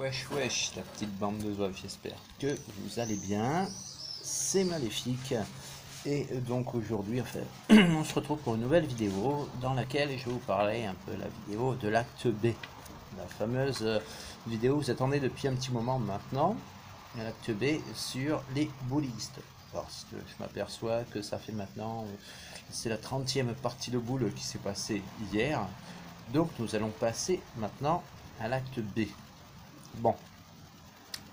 Wesh wesh, la petite bande de zouaves, j'espère que vous allez bien. C'est Maléfique. Et donc aujourd'hui, en fait, on se retrouve pour une nouvelle vidéo dans laquelle je vais vous parler un peu la vidéo de l'acte B. La fameuse vidéo que vous attendez depuis un petit moment maintenant. L'acte B sur les boulistes. Parce que je m'aperçois que ça fait maintenant, c'est la 30e partie de boule qui s'est passée hier. Donc nous allons passer maintenant à l'acte B. Bon,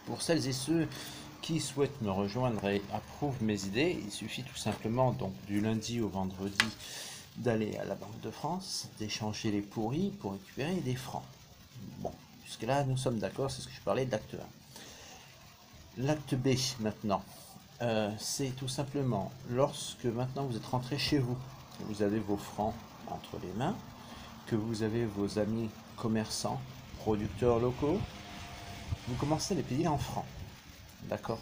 pour celles et ceux qui souhaitent me rejoindre et approuvent mes idées, il suffit tout simplement donc du lundi au vendredi d'aller à la Banque de France, d'échanger les pourris pour récupérer des francs. Bon, jusque là nous sommes d'accord, c'est ce que je parlais de l'acte 1. L'acte B maintenant, c'est tout simplement lorsque maintenant vous êtes rentré chez vous, vous avez vos francs entre les mains, que vous avez vos amis commerçants, producteurs locaux, vous commencez à les payer en francs, d'accord?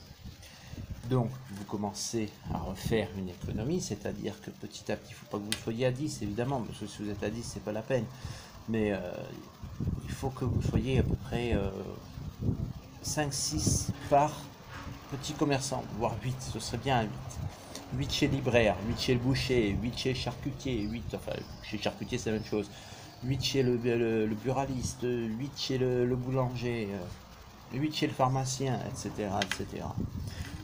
Donc vous commencez à refaire une économie, c'est-à-dire que petit à petit, il ne faut pas que vous soyez à 10 évidemment, parce que si vous êtes à 10 c'est pas la peine, mais il faut que vous soyez à peu près 5-6 par petit commerçant, voire 8, ce serait bien 8. 8 chez libraire, 8 chez le boucher, 8 chez le charcutier, 8, enfin chez le charcutier c'est la même chose, 8 chez le buraliste, 8 chez le boulanger, 8 chez le pharmacien, etc., etc.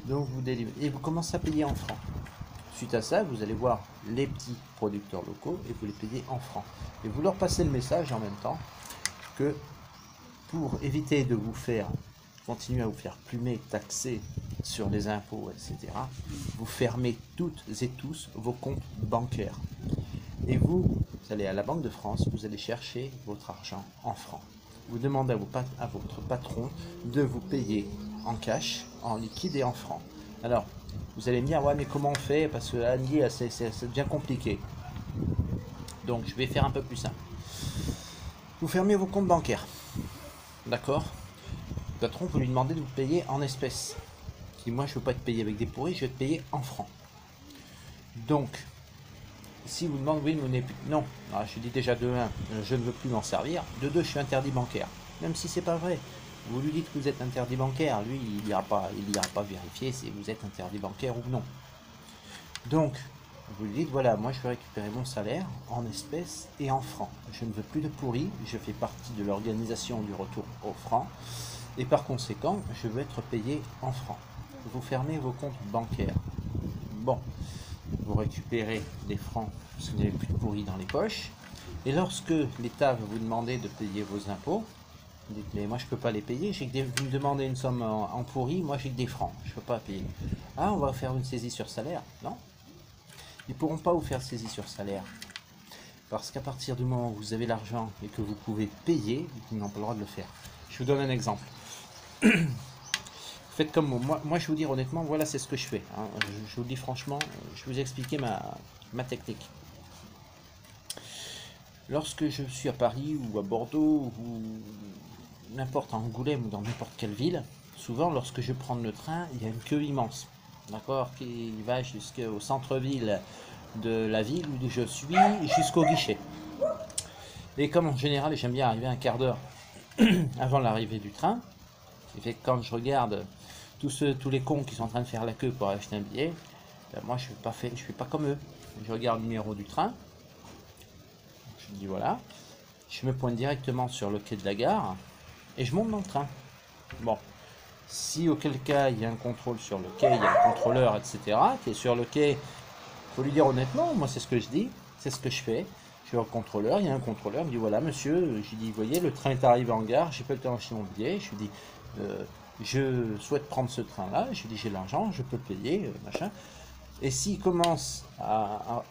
Donc vous délivrez et vous commencez à payer en francs. Suite à ça, vous allez voir les petits producteurs locaux et vous les payez en francs. Et vous leur passez le message en même temps que pour éviter de vous faire continuer à vous faire plumer, taxer sur les impôts, etc., vous fermez toutes et tous vos comptes bancaires. Et vous allez à la Banque de France, vous allez chercher votre argent en francs. Vous demandez à votre patron de vous payer en cash, en liquide et en francs. Alors, vous allez me dire, ouais, mais comment on fait? Parce que là, c'est bien compliqué. Donc, je vais faire un peu plus simple. Vous fermez vos comptes bancaires. D'accord? Le patron, vous lui demandez de vous payer en espèces. Si moi, je ne veux pas être payé avec des pourris, je vais te payer en francs. Donc, si vous demandez, oui, mais non, alors, je dis déjà de 1, je ne veux plus m'en servir. De 2, je suis interdit bancaire. Même si c'est pas vrai. Vous lui dites que vous êtes interdit bancaire, lui, il n'ira pas vérifier si vous êtes interdit bancaire ou non. Donc, vous lui dites, voilà, moi je veux récupérer mon salaire en espèces et en francs. Je ne veux plus de pourris, je fais partie de l'organisation du retour aux francs. Et par conséquent, je veux être payé en francs. Vous fermez vos comptes bancaires. Bon, vous récupérez des francs parce que vous n'avez plus de pourris dans les poches. Et lorsque l'État va vous demander de payer vos impôts, vous dites, mais moi je ne peux pas les payer, vous me demandez une somme en pourris, moi j'ai que des francs, je ne peux pas payer. Ah, on va faire une saisie sur salaire. Non, ils ne pourront pas vous faire saisie sur salaire. Parce qu'à partir du moment où vous avez l'argent et que vous pouvez payer, ils n'ont pas le droit de le faire. Je vous donne un exemple. Faites comme moi. Moi, je vous dis honnêtement, voilà, c'est ce que je fais. Hein. Je vous le dis franchement, je vais vous expliquer ma technique. Lorsque je suis à Paris ou à Bordeaux ou n'importe à Angoulême ou dans n'importe quelle ville, souvent lorsque je prends le train, il y a une queue immense, d'accord, qui va jusqu'au centre-ville de la ville où je suis jusqu'au guichet. Et comme en général, j'aime bien arriver un quart d'heure avant l'arrivée du train, ce qui fait que quand je regarde tous les cons qui sont en train de faire la queue pour acheter un billet, ben moi je ne fais pas comme eux. Je regarde le numéro du train, je dis voilà, je me pointe directement sur le quai de la gare et je monte dans le train. Bon, si auquel cas il y a un contrôle sur le quai, il y a un contrôleur, etc., qui est sur le quai, il faut lui dire honnêtement, moi c'est ce que je dis, c'est ce que je fais. Je suis au contrôleur, il y a un contrôleur, il me dit voilà monsieur, je lui dis, vous voyez, le train est arrivé en gare, j'ai pas le temps d'acheter mon billet, je lui dis, je souhaite prendre ce train-là, je lui dis j'ai l'argent, je peux le payer, machin. Et s'il commence à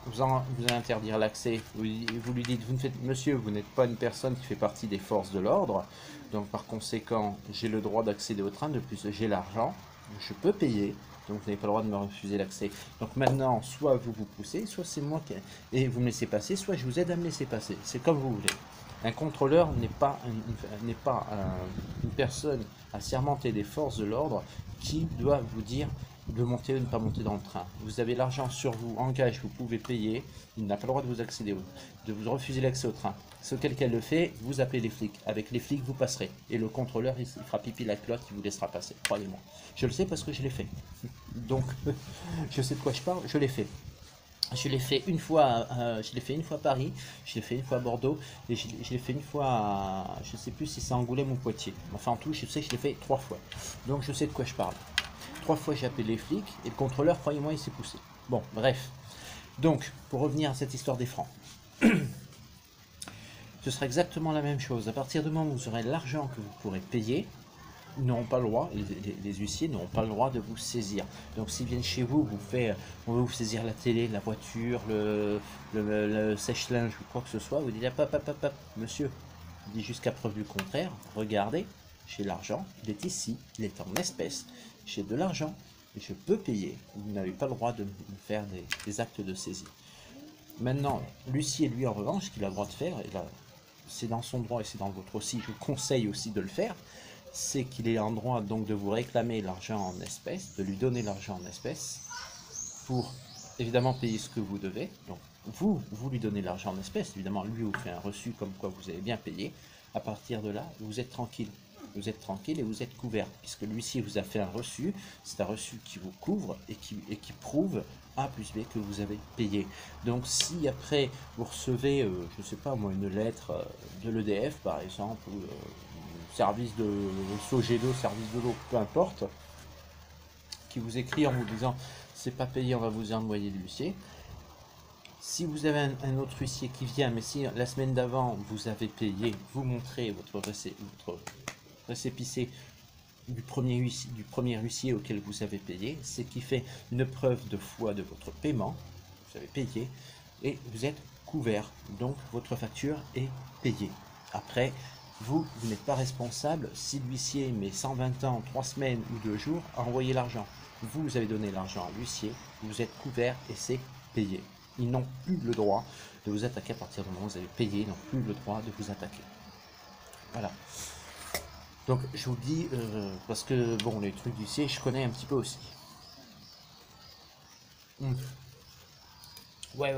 vous interdire l'accès, vous lui dites, monsieur, vous n'êtes pas une personne qui fait partie des forces de l'ordre, donc par conséquent, j'ai le droit d'accéder au train, de plus j'ai l'argent, je peux payer, donc vous n'avez pas le droit de me refuser l'accès. Donc maintenant, soit vous vous poussez, soit c'est moi et vous me laissez passer, soit je vous aide à me laisser passer, c'est comme vous voulez. Un contrôleur n'est pas une personne assermentée des forces de l'ordre qui doit vous dire de monter ou de ne pas monter dans le train. Vous avez l'argent sur vous, en gage, vous pouvez payer. Il n'a pas le droit de vous accéder, de vous refuser l'accès au train. Ce quelqu'un le fait, vous appelez les flics. Avec les flics, vous passerez. Et le contrôleur, il fera pipi la clotte, il vous laissera passer. Croyez-moi. Je le sais parce que je l'ai fait. Donc, je sais de quoi je parle, je l'ai fait. Je l'ai fait une fois, je l'ai fait une fois à Paris, je l'ai fait une fois à Bordeaux, et je l'ai fait une fois à, je sais plus si c'est Angoulême ou Poitiers. Enfin, en tout, je sais que je l'ai fait 3 fois. Donc, je sais de quoi je parle. 3 fois, j'ai appelé les flics, et le contrôleur, croyez-moi, il s'est poussé. Bon, bref. Donc, pour revenir à cette histoire des francs. Ce sera exactement la même chose. À partir du moment où vous aurez l'argent que vous pourrez payer, ils n'auront pas le droit, les huissiers n'auront pas le droit de vous saisir. Donc s'ils viennent chez vous, on va vous saisir la télé, la voiture, le sèche-linge ou quoi que ce soit, vous dites hop, monsieur, je dis jusqu'à preuve du contraire, regardez, j'ai l'argent, il est ici, il est en espèces, j'ai de l'argent, je peux payer, vous n'avez pas le droit de me faire des actes de saisie. Maintenant, l'huissier, lui, en revanche, ce qu'il a le droit de faire, et là, c'est dans son droit et c'est dans le vôtre aussi, je vous conseille aussi de le faire, c'est qu'il est en droit donc de vous réclamer l'argent en espèces, de lui donner l'argent en espèces, pour évidemment payer ce que vous devez. Donc vous lui donnez l'argent en espèces, évidemment lui vous fait un reçu comme quoi vous avez bien payé. À partir de là, vous êtes tranquille. Vous êtes tranquille et vous êtes couvert, puisque l'huissier vous a fait un reçu, c'est un reçu qui vous couvre et qui prouve A plus B que vous avez payé. Donc si après vous recevez, je ne sais pas moi, une lettre de l'EDF par exemple, ou service de Sogedo, service de l'eau, peu importe, qui vous écrit en vous disant c'est pas payé, on va vous envoyer l'huissier. Si vous avez un autre huissier qui vient, mais si la semaine d'avant vous avez payé, vous montrez votre récépissé du premier huissier auquel vous avez payé, c'est qui fait une preuve de foi de votre paiement, vous avez payé, et vous êtes couvert, donc votre facture est payée. Après, vous n'êtes pas responsable si l'huissier met 120 ans, 3 semaines ou 2 jours à envoyer l'argent. Vous avez donné l'argent à l'huissier, vous êtes couvert et c'est payé. Ils n'ont plus le droit de vous attaquer à partir du moment où vous avez payé, ils n'ont plus le droit de vous attaquer. Voilà. Donc je vous dis, parce que bon, les trucs d'huissier, je connais un petit peu aussi. Ouais,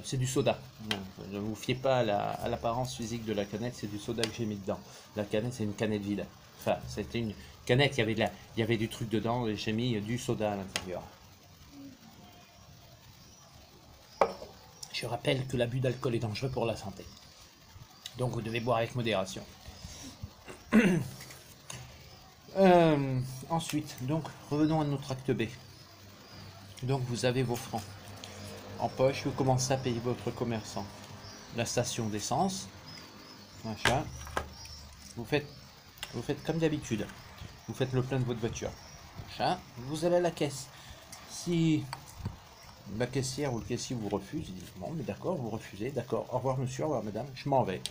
c'est du soda. Donc, ne vous fiez pas à l'apparence physique de la canette, c'est du soda que j'ai mis dedans. La canette, c'est une canette vide. Enfin, c'était une canette, il y avait du truc dedans et j'ai mis du soda à l'intérieur. Je rappelle que l'abus d'alcool est dangereux pour la santé. Donc vous devez boire avec modération. Ensuite, donc revenons à notre acte B. Donc vous avez vos francs en poche, vous commencez à payer votre commerçant. La station d'essence, machin. Vous faites comme d'habitude. Vous faites le plein de votre voiture. Machin. Vous allez à la caisse. Si la caissière ou le caissier vous refuse, il dit bon, mais d'accord, vous refusez, d'accord, au revoir monsieur, au revoir madame, je m'en vais.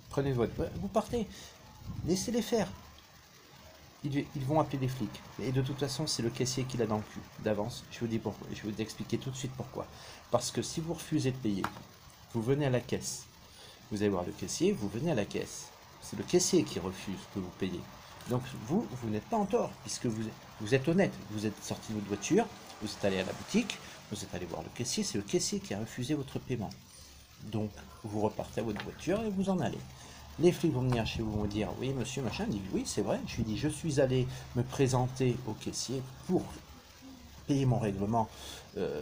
Prenez votre, vous partez, laissez-les faire. Ils vont appeler les flics. Et de toute façon, c'est le caissier qui l'a dans le cul d'avance. Je vous dis pourquoi. Je vais vous expliquer tout de suite pourquoi. Parce que si vous refusez de payer, vous venez à la caisse. Vous allez voir le caissier, vous venez à la caisse. C'est le caissier qui refuse que vous payiez. Donc vous n'êtes pas en tort, puisque vous êtes honnête. Vous êtes sorti de votre voiture, vous êtes allé à la boutique, vous êtes allé voir le caissier, c'est le caissier qui a refusé votre paiement. Donc vous repartez à votre voiture et vous en allez. Les flics vont venir chez vous, vont dire oui monsieur machin, il dit oui c'est vrai, je lui dis je suis allé me présenter au caissier pour payer mon règlement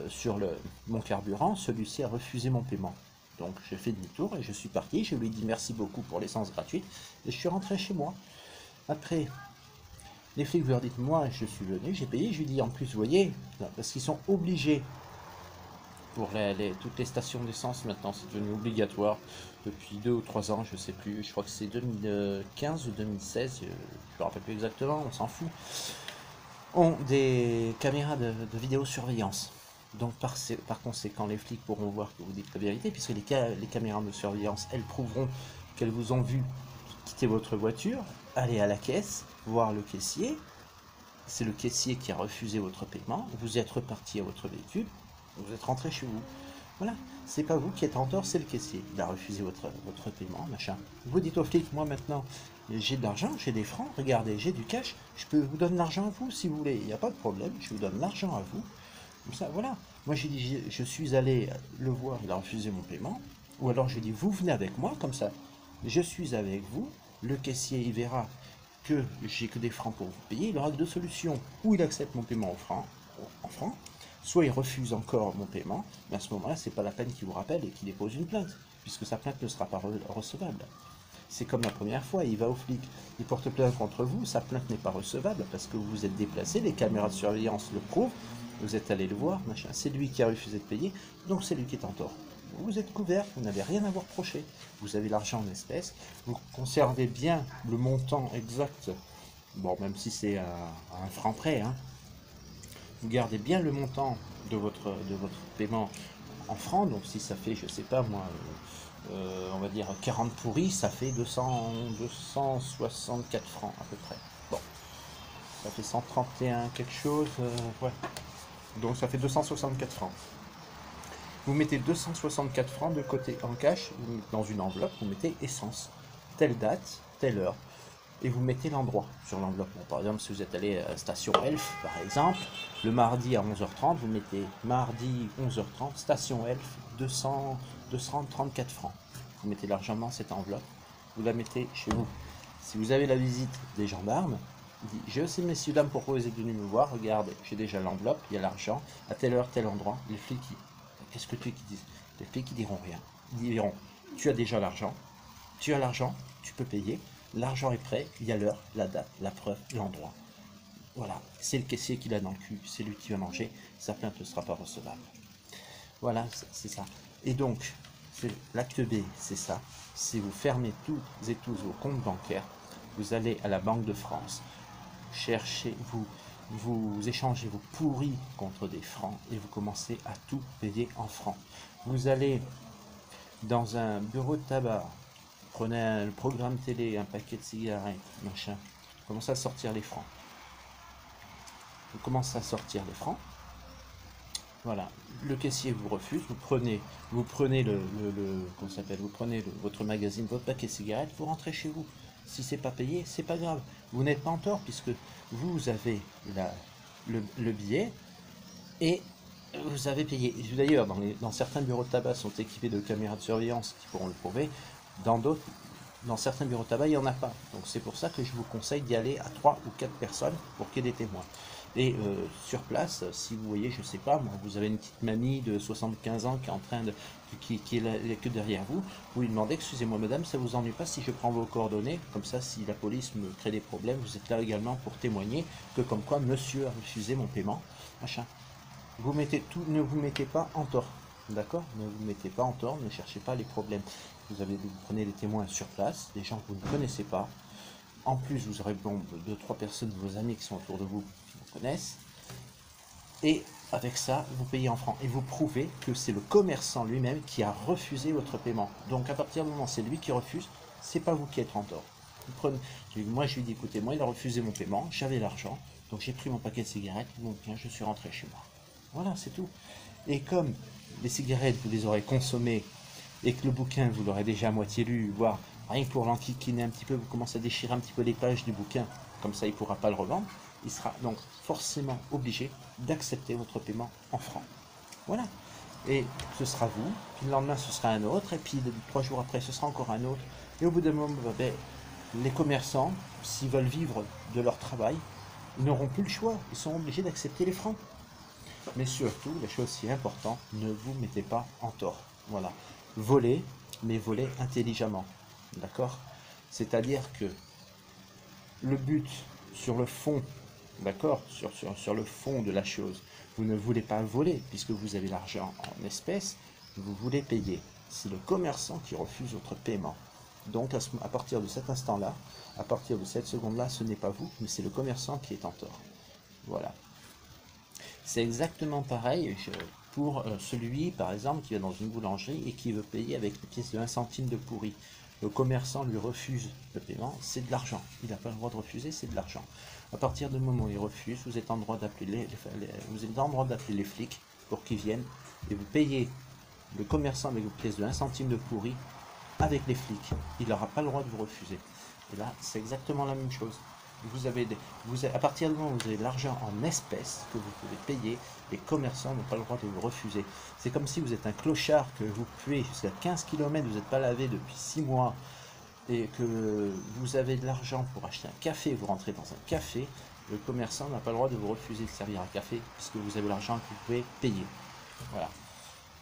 sur mon carburant, celui-ci a refusé mon paiement. Donc j'ai fait demi-tour et je suis parti, je lui ai dit merci beaucoup pour l'essence gratuite et je suis rentré chez moi. Après, les flics vous leur dites moi je suis venu, j'ai payé, je lui dis en plus vous voyez, parce qu'ils sont obligés pour toutes les stations d'essence maintenant, c'est devenu obligatoire depuis 2 ou 3 ans, je sais plus, je crois que c'est 2015 ou 2016, je ne me rappelle plus exactement, on s'en fout, ont des caméras de vidéosurveillance. Donc par conséquent, les flics pourront voir que vous dites la vérité, puisque les caméras de surveillance, elles prouveront qu'elles vous ont vu quitter votre voiture, aller à la caisse, voir le caissier, c'est le caissier qui a refusé votre paiement, vous êtes reparti à votre véhicule, vous êtes rentré chez vous. Voilà, c'est pas vous qui êtes en tort, c'est le caissier. Il a refusé votre paiement, machin. Vous dites aux flics, moi maintenant, j'ai de l'argent, j'ai des francs, regardez, j'ai du cash, je peux vous donner l'argent à vous si vous voulez, il n'y a pas de problème, je vous donne l'argent à vous. Comme ça, voilà. Moi, j'ai dit, je suis allé le voir, il a refusé mon paiement. Ou alors, j'ai dit, vous venez avec moi, comme ça, je suis avec vous, le caissier, il verra que j'ai que des francs pour vous payer, il aura deux solutions. Ou il accepte mon paiement en francs, soit il refuse encore mon paiement, mais à ce moment-là, c'est pas la peine qu'il vous rappelle et qu'il dépose une plainte, puisque sa plainte ne sera pas recevable. C'est comme la première fois, il va au flic, il porte plainte contre vous, sa plainte n'est pas recevable parce que vous vous êtes déplacé, les caméras de surveillance le prouvent, vous êtes allé le voir, machin. C'est lui qui a refusé de payer, donc c'est lui qui est en tort. Vous êtes couvert, vous n'avez rien à vous reprocher. Vous avez l'argent en espèces, vous conservez bien le montant exact, bon, même si c'est à un franc près, hein. Vous gardez bien le montant de votre paiement en francs, donc si ça fait, je sais pas moi, on va dire 40 pourris, ça fait 264 francs à peu près. Bon, ça fait 131 quelque chose, ouais. Donc ça fait 264 francs. Vous mettez 264 francs de côté en cash, dans une enveloppe, vous mettez essence, telle date, telle heure, et vous mettez l'endroit sur l'enveloppe. Bon, par exemple, si vous êtes allé à la station Elf, par exemple, le mardi à 11h30, vous mettez mardi 11h30, station Elf, 234 francs. Vous mettez l'argent dans cette enveloppe, vous la mettez chez vous. Si vous avez la visite des gendarmes, il dit, je sais messieurs dames pourquoi vous êtes venus me voir, regardez, j'ai déjà l'enveloppe, il y a l'argent, à telle heure, tel endroit. Les flics, qu'est-ce que tu veux qu'ils disent? Les flics, ils diront rien. Ils diront, tu as déjà l'argent, tu peux payer, l'argent est prêt, il y a l'heure, la date, la preuve, l'endroit. Voilà, c'est le caissier qui l'a dans le cul, c'est lui qui va manger, sa plainte ne sera pas recevable. Voilà, c'est ça. Et donc, l'acte B, c'est ça. Si vous fermez toutes et tous vos comptes bancaires, vous allez à la Banque de France, cherchez, vous échangez vos pourris contre des francs et vous commencez à tout payer en francs. Vous allez dans un bureau de tabac, prenez un programme télé, un paquet de cigarettes, machin, vous commencez à sortir les francs. Vous commencez à sortir les francs. Voilà, le caissier vous refuse, vous prenez comment ça s'appelle, vous prenez votre magazine, votre paquet de cigarettes, vous rentrez chez vous. Si c'est pas payé, c'est pas grave. Vous n'êtes pas en tort puisque vous avez le billet et vous avez payé. D'ailleurs, dans certains bureaux de tabac sont équipés de caméras de surveillance qui pourront le prouver. Dans d'autres, dans certains bureaux de tabac, il n'y en a pas. Donc c'est pour ça que je vous conseille d'y aller à 3 ou 4 personnes pour qu'il y ait des témoins. Et sur place, si vous voyez, je sais pas, moi, vous avez une petite mamie de 75 ans qui est en train de, qui est là, que derrière vous, vous lui demandez, excusez-moi madame, ça vous ennuie pas si je prends vos coordonnées, comme ça si la police me crée des problèmes, vous êtes là également pour témoigner que comme quoi monsieur a refusé mon paiement, machin. Vous mettez tout, ne vous mettez pas en tort, d'accord? Ne vous mettez pas en tort, ne cherchez pas les problèmes. Vous prenez des témoins sur place, des gens que vous ne connaissez pas. En plus, vous aurez bon, 2-3 personnes, vos amis qui sont autour de vous, qui vous connaissent. Et avec ça, vous payez en francs. Et vous prouvez que c'est le commerçant lui-même qui a refusé votre paiement. Donc à partir du moment où c'est lui qui refuse, c'est pas vous qui êtes en tort. Moi, je lui dis, écoutez, moi, il a refusé mon paiement, j'avais l'argent, donc j'ai pris mon paquet de cigarettes, donc bien, je suis rentré chez moi. Voilà, c'est tout. Et comme les cigarettes, vous les aurez consommées, et que le bouquin, vous l'aurez déjà à moitié lu, voire rien que pour l'enquiquiner un petit peu, vous commencez à déchirer un petit peu les pages du bouquin, comme ça il ne pourra pas le revendre, il sera donc forcément obligé d'accepter votre paiement en francs. Voilà. Et ce sera vous, puis le lendemain ce sera un autre, et puis 3 jours après ce sera encore un autre. Et au bout d'un moment, ben, les commerçants, s'ils veulent vivre de leur travail, ils n'auront plus le choix, ils sont obligés d'accepter les francs. Mais surtout, la chose si importante, ne vous mettez pas en tort. Voilà. Volez, mais volez intelligemment. D'accord? C'est-à-dire que le but sur le fond, d'accord, sur le fond de la chose, vous ne voulez pas voler puisque vous avez l'argent en espèces, vous voulez payer. C'est le commerçant qui refuse votre paiement. Donc à partir de cet instant-là, à partir de cette seconde-là, ce n'est pas vous, mais c'est le commerçant qui est en tort. Voilà. C'est exactement pareil pour celui, par exemple, qui va dans une boulangerie et qui veut payer avec une pièce de 1 centime de pourri. Le commerçant lui refuse le paiement, c'est de l'argent. Il n'a pas le droit de refuser, c'est de l'argent. À partir du moment où il refuse, vous êtes en droit d'appeler les flics pour qu'ils viennent et vous payez le commerçant avec une pièce de 1 centime de pourri avec les flics. Il n'aura pas le droit de vous refuser. Et là, c'est exactement la même chose. À partir du moment où vous avez de l'argent en espèces que vous pouvez payer, les commerçants n'ont pas le droit de vous refuser. C'est comme si vous êtes un clochard que vous puez jusqu'à 15 km, vous n'êtes pas lavé depuis 6 mois et que vous avez de l'argent pour acheter un café, vous rentrez dans un café, le commerçant n'a pas le droit de vous refuser de servir un café puisque vous avez l'argent que vous pouvez payer. Voilà.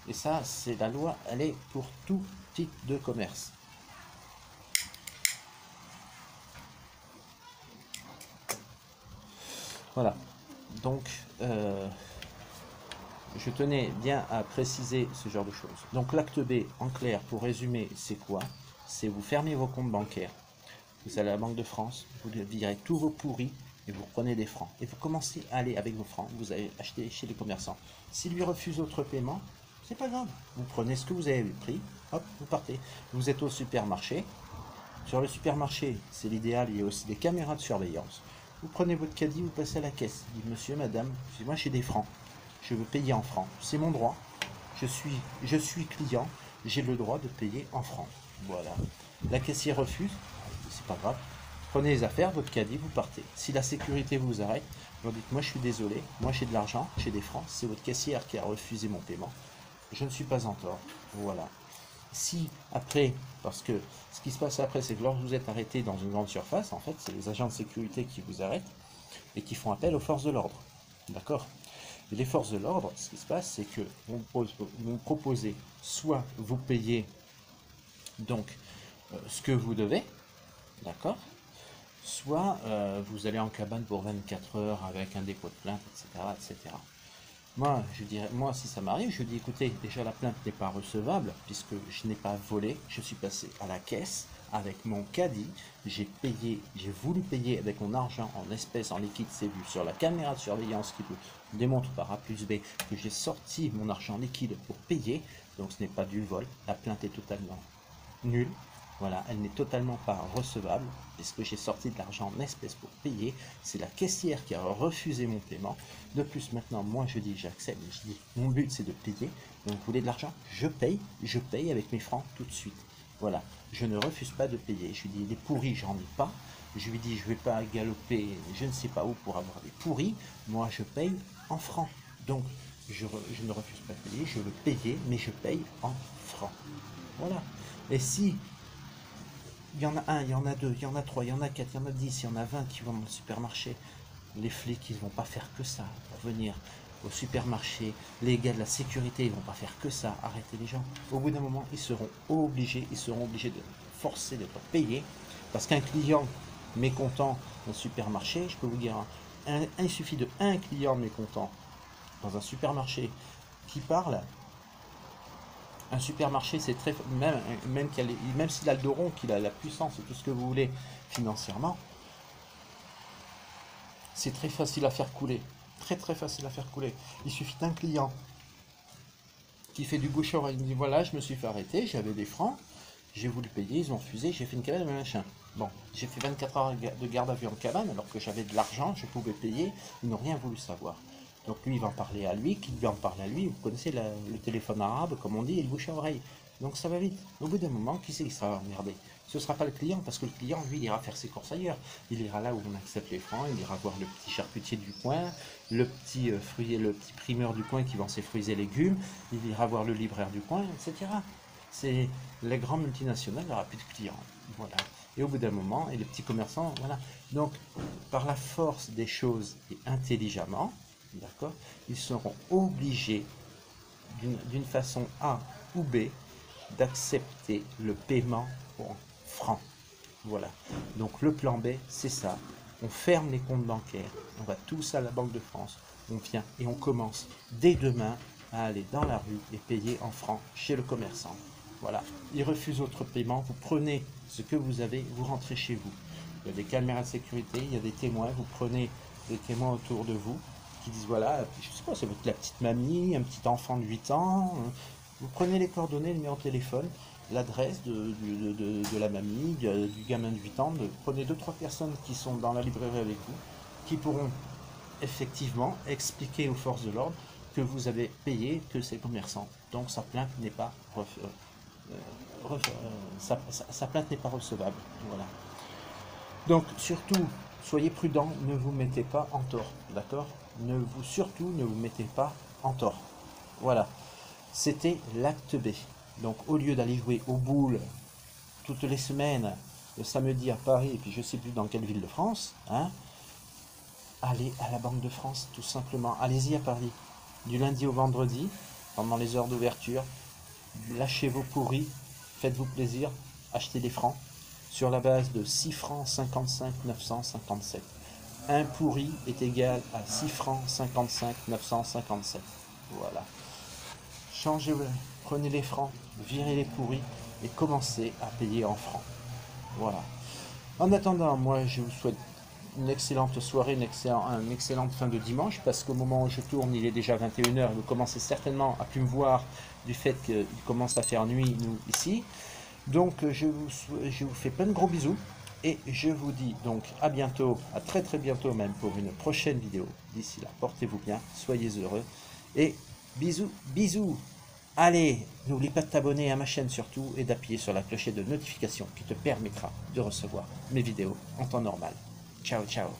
Et ça, c'est la loi, elle est pour tout type de commerce. Voilà. Donc, je tenais bien à préciser ce genre de choses. Donc, l'acte B, en clair, pour résumer, c'est quoi? C'est vous fermez vos comptes bancaires. Vous allez à la Banque de France, vous virez tous vos pourris et vous prenez des francs. Et vous commencez à aller avec vos francs, vous allez acheter chez les commerçants. S'ils lui refusent votre paiement, c'est pas grave. Vous prenez ce que vous avez pris, hop, vous partez. Vous êtes au supermarché. Sur le supermarché, c'est l'idéal, il y a aussi des caméras de surveillance. Vous prenez votre caddie, vous passez à la caisse. Vous dites, monsieur, madame, moi j'ai des francs. Je veux payer en francs. C'est mon droit. Je suis client. J'ai le droit de payer en francs. Voilà. La caissière refuse. C'est pas grave. Prenez les affaires, votre caddie, vous partez. Si la sécurité vous arrête, vous dites, moi je suis désolé. Moi j'ai de l'argent, j'ai des francs. C'est votre caissière qui a refusé mon paiement. Je ne suis pas en tort. Voilà. Si après, parce que ce qui se passe après, c'est que lorsque vous êtes arrêté dans une grande surface, en fait, c'est les agents de sécurité qui vous arrêtent et qui font appel aux forces de l'ordre. D'accord? Et les forces de l'ordre, ce qui se passe, c'est que vous proposez soit vous payez donc ce que vous devez, d'accord? Soit vous allez en cabane pour 24 heures avec un dépôt de plainte, etc., etc. Moi, je dirais, moi, si ça m'arrive, je dis, écoutez, déjà la plainte n'est pas recevable puisque je n'ai pas volé. Je suis passé à la caisse avec mon caddie. J'ai payé, j'ai voulu payer avec mon argent en espèces, en liquide. C'est vu sur la caméra de surveillance qui démontre par A plus B que j'ai sorti mon argent liquide pour payer. Donc ce n'est pas du vol. La plainte est totalement nulle. Voilà, elle n'est totalement pas recevable puisque j'ai sorti de l'argent en espèces pour payer. C'est la caissière qui a refusé mon paiement. De plus, maintenant, moi je dis j'accepte. Je dis mon but c'est de payer. Donc vous voulez de l'argent? Je paye avec mes francs tout de suite. Voilà, je ne refuse pas de payer. Je lui dis les pourris, j'en ai pas. Je lui dis je vais pas galoper je ne sais pas où pour avoir des pourris. Moi je paye en francs. Donc je ne refuse pas de payer. Je veux payer, mais je paye en francs. Voilà. Et si il y en a un, il y en a deux, il y en a trois, il y en a quatre, il y en a 10, il y en a 20 qui vont dans le supermarché. Les flics, ils ne vont pas faire que ça pour venir au supermarché. Les gars de la sécurité, ils ne vont pas faire que ça, arrêter les gens. Au bout d'un moment, ils seront obligés de forcer d'être payés. Parce qu'un client mécontent dans un supermarché, je peux vous dire, il suffit de un client mécontent dans un supermarché qui parle. Un supermarché, c'est très. Même s'il a le dos rond, qu'il a la puissance et tout ce que vous voulez financièrement, c'est très facile à faire couler. Très très facile à faire couler. Il suffit d'un client qui fait du bouche-oreille. Il me dit voilà, je me suis fait arrêter, j'avais des francs, j'ai voulu payer, ils ont refusé, j'ai fait une cabane, machin. Bon, j'ai fait 24 heures de garde à vue en cabane alors que j'avais de l'argent, je pouvais payer, ils n'ont rien voulu savoir. Donc lui, il va en parler à lui, qui lui en parle à lui. Vous connaissez le téléphone arabe, comme on dit, et le bouche à oreille. Donc ça va vite. Au bout d'un moment, qui c'est qui sera emmerdé? Ce ne sera pas le client, parce que le client, lui, il ira faire ses courses ailleurs. Il ira là où on accepte les francs, il ira voir le petit charcutier du coin, le petit le petit primeur du coin qui vend ses fruits et légumes, il ira voir le libraire du coin, etc. C'est les grandes multinationales, il n'y aura plus de clients. Voilà. Et au bout d'un moment, et les petits commerçants, voilà. Donc, par la force des choses et intelligemment, d'accord, ils seront obligés, d'une façon A ou B, d'accepter le paiement en francs. Voilà. Donc le plan B, c'est ça. On ferme les comptes bancaires, on va tous à la Banque de France, on vient et on commence dès demain à aller dans la rue et payer en francs chez le commerçant. Voilà. Il refuse votre paiement, vous prenez ce que vous avez, vous rentrez chez vous. Il y a des caméras de sécurité, il y a des témoins, vous prenez des témoins autour de vous qui disent voilà, je sais pas, c'est la petite mamie, un petit enfant de 8 ans. Vous prenez les coordonnées, le numéro de téléphone, l'adresse de la mamie, du gamin de 8 ans. Prenez 2-3 personnes qui sont dans la librairie avec vous, qui pourront effectivement expliquer aux forces de l'ordre que vous avez payé, que c'est commerçant. Donc sa plainte n'est pas sa plainte n'est pas recevable. Voilà. Donc surtout, soyez prudents, ne vous mettez pas en tort, d'accord? Surtout, ne vous mettez pas en tort. Voilà, c'était l'acte B. Donc au lieu d'aller jouer aux boules toutes les semaines, le samedi à Paris, et puis je ne sais plus dans quelle ville de France, hein, allez à la Banque de France, tout simplement. Allez-y à Paris, du lundi au vendredi, pendant les heures d'ouverture. Lâchez vos pourris, faites-vous plaisir, achetez des francs, sur la base de 6 francs 55 957. Un pourri est égal à 6 francs 55 957. Voilà. Changez, prenez les francs, virez les pourris et commencez à payer en francs. Voilà. En attendant, moi je vous souhaite une excellente soirée, une excellente fin de dimanche, parce qu'au moment où je tourne, il est déjà 21 h, vous commencez certainement à plus me voir du fait qu'il commence à faire nuit, nous, ici. Donc je vous fais plein de gros bisous, et je vous dis donc à bientôt, à très très bientôt même, pour une prochaine vidéo. D'ici là, portez-vous bien, soyez heureux, et bisous, bisous. Allez, n'oublie pas de t'abonner à ma chaîne surtout, et d'appuyer sur la clochette de notification qui te permettra de recevoir mes vidéos en temps normal. Ciao, ciao.